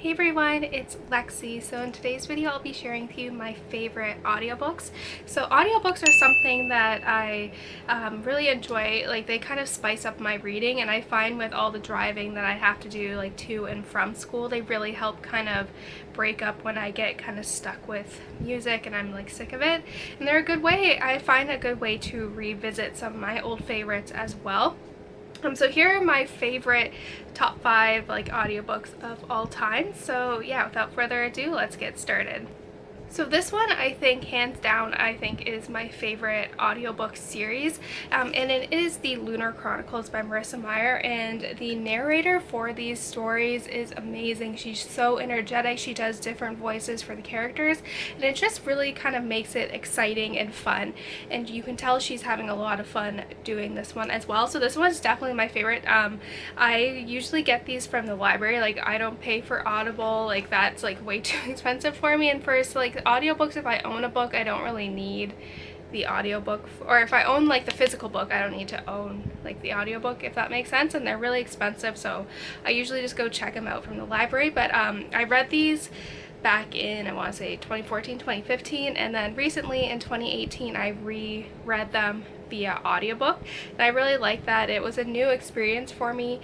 Hey everyone, it's Lexie. So in today's video I'll be sharing with you my favorite audiobooks. So audiobooks are something that I really enjoy. Like, they kind of spice up my reading, and I find with all the driving that I have to do like to and from school, they really help kind of break up when I get kind of stuck with music and I'm like sick of it. And they're a good way, I find a good way to revisit some of my old favorites as well. So here are my favorite top 5 like audiobooks of all time. So yeah, without further ado, let's get started. So this one, I think, hands down, I think is my favorite audiobook series, and it is the Lunar Chronicles by Marissa Meyer, and the narrator for these stories is amazing. She's so energetic. She does different voices for the characters, and it just really kind of makes it exciting and fun, and you can tell she's having a lot of fun doing this one as well. So this one's definitely my favorite. I usually get these from the library. Like, I don't pay for Audible, like that's like way too expensive for me. And first, like, audiobooks, if I own a book, I don't really need the audiobook, or if I own like the physical book, I don't need to own like the audiobook, if that makes sense. And they're really expensive, so I usually just go check them out from the library. But I read these back in, I want to say 2014, 2015, and then recently in 2018 I reread them via audiobook, and I really liked that. It was a new experience for me,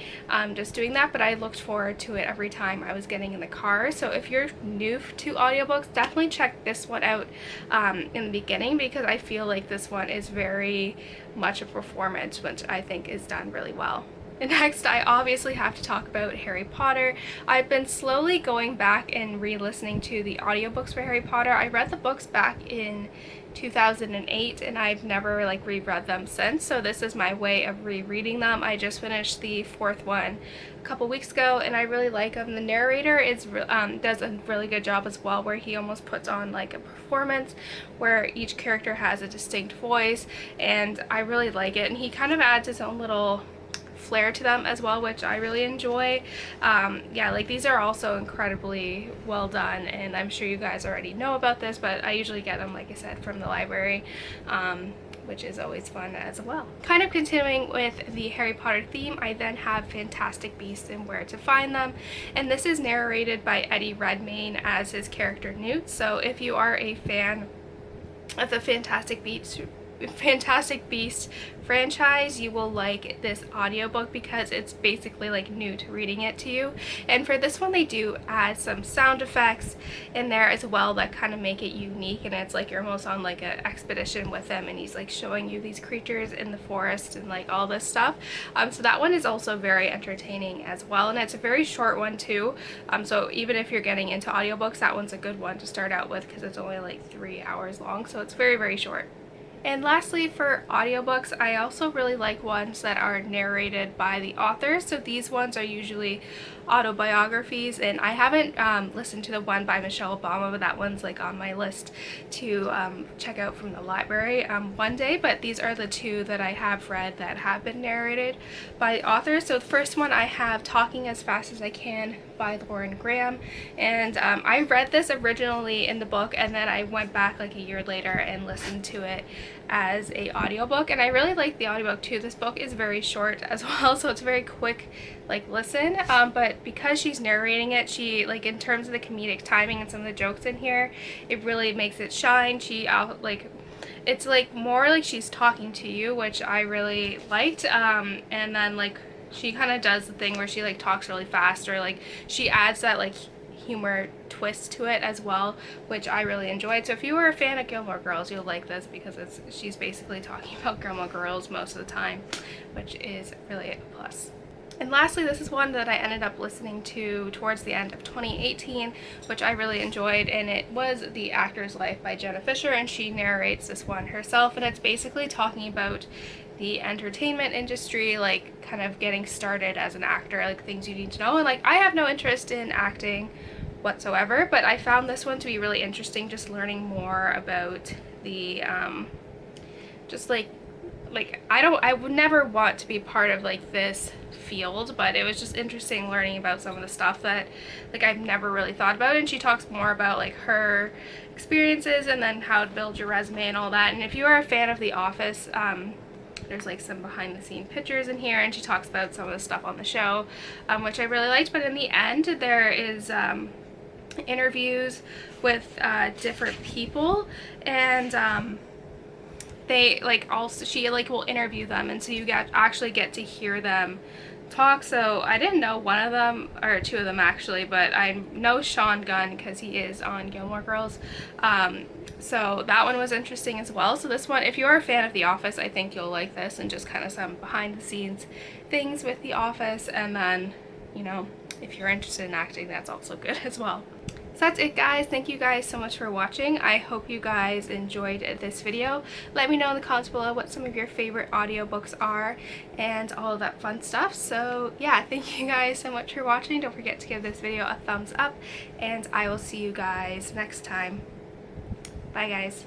just doing that, but I looked forward to it every time I was getting in the car. So if you're new to audiobooks, definitely check this one out in the beginning, because I feel like this one is very much a performance, which I think is done really well. And next, I obviously have to talk about Harry Potter. I've been slowly going back and re-listening to the audiobooks for Harry Potter. I read the books back in 2008, and I've never like reread them since, so this is my way of rereading them. I just finished the 4th one a couple weeks ago, and I really like him. The narrator does a really good job as well, where he almost puts on like a performance where each character has a distinct voice, and I really like it. And he kind of adds his own little flair to them as well, which I really enjoy. Yeah, like, these are also incredibly well done, and I'm sure you guys already know about this, but I usually get them, like I said, from the library, which is always fun as well. Kind of continuing with the Harry Potter theme, I then have Fantastic Beasts and Where to Find Them, and this is narrated by Eddie Redmayne as his character Newt. So if you are a fan of the Fantastic Beasts franchise, you will like this audiobook, because it's basically like Newt reading it to you. And for this one, they do add some sound effects in there as well that kind of make it unique, and it's like you're almost on like an expedition with him, and he's like showing you these creatures in the forest and like all this stuff. So that one is also very entertaining as well, and it's a very short one too. So even if you're getting into audiobooks, that one's a good one to start out with, because it's only like 3 hours long, so it's very, very short. And lastly, for audiobooks, I also really like ones that are narrated by the author. So these ones are usually autobiographies, and I haven't listened to the one by Michelle Obama, but that one's like on my list to check out from the library one day. But these are the 2 that I have read that have been narrated by the author. So the first one I have Talking as Fast as I Can by Lauren Graham, and I read this originally in the book, and then I went back like a year later and listened to it as a audiobook, and I really like the audiobook too. This book is very short as well, so it's a very quick like listen, but because she's narrating it, she, like, in terms of the comedic timing and some of the jokes in here, it really makes it shine. She like, it's like more like she's talking to you, which I really liked. And then like she kind of does the thing where she like talks really fast, or like she adds that like humor twist to it as well, which I really enjoyed. So if you were a fan of Gilmore Girls, you'll like this, because she's basically talking about Gilmore Girls most of the time, which is really a plus. And lastly, this is one that I ended up listening to towards the end of 2018, which I really enjoyed, and it was The Actor's Life by Jenna Fischer, and she narrates this one herself, and it's basically talking about the entertainment industry, like kind of getting started as an actor, like things you need to know. And like, I have no interest in acting whatsoever, but I found this one to be really interesting, just learning more about the just like I would never want to be part of like this field, but it was just interesting learning about some of the stuff that like I've never really thought about. And she talks more about like her experiences, and then how to build your resume and all that. And if you are a fan of The Office, There's like some behind the scene pictures in here, and she talks about some of the stuff on the show, which I really liked. But in the end, there is interviews with different people, and they like also she like will interview them, and so you actually get to hear them talk. So I didn't know one of them, or two of them actually, but I know Sean Gunn because he is on Gilmore Girls. So that one was interesting as well. So this one, if you're a fan of The Office, I think you'll like this, and just kind of some behind the scenes things with The Office. And then, you know, if you're interested in acting, that's also good as well. So that's it, guys. Thank you guys so much for watching. I hope you guys enjoyed this video. Let me know in the comments below what some of your favorite audiobooks are and all of that fun stuff. So yeah, thank you guys so much for watching. Don't forget to give this video a thumbs up, and I will see you guys next time. Bye, guys.